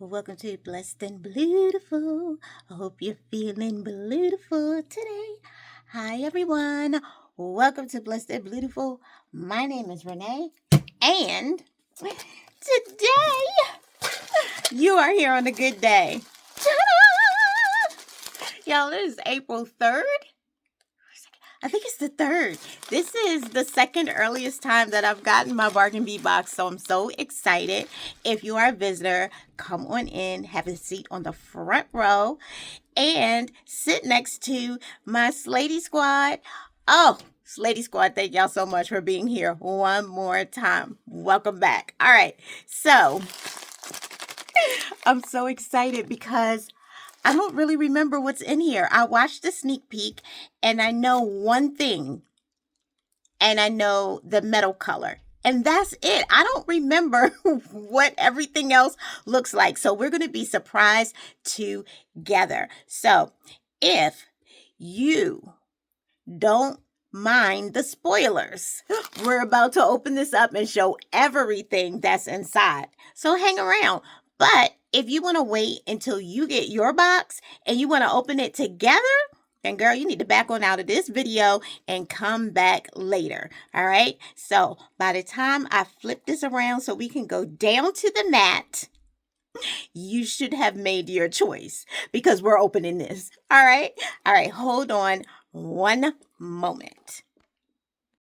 Welcome to Blessed and Bluetiful. I hope you're feeling beautiful today. Hi, everyone. Welcome to Blessed and Bluetiful. My name is Renee, and today you are here on a good day. Ta-da! Y'all, it is April 3rd. I think it's the 3rd. This is the second earliest time that I've gotten my Bargain Bee box, so I'm so excited. If you are a visitor, come on in, have a seat on the front row, and sit next to my Slady Squad. Oh, Slady Squad, thank y'all so much for being here one more time. Welcome back. All right, so I'm so excited because I don't really remember what's in here. I watched the sneak peek and I know one thing, and I know the metal color. And that's it. I don't remember what everything else looks like. So we're going to be surprised together. So if you don't mind the spoilers, we're about to open this up and show everything that's inside. So hang around. But if you want to wait until you get your box and you want to open it together, then girl, you need to back on out of this video and come back later. All right. So by the time I flip this around so we can go down to the mat, you should have made your choice because we're opening this. All right. All right. Hold on one moment.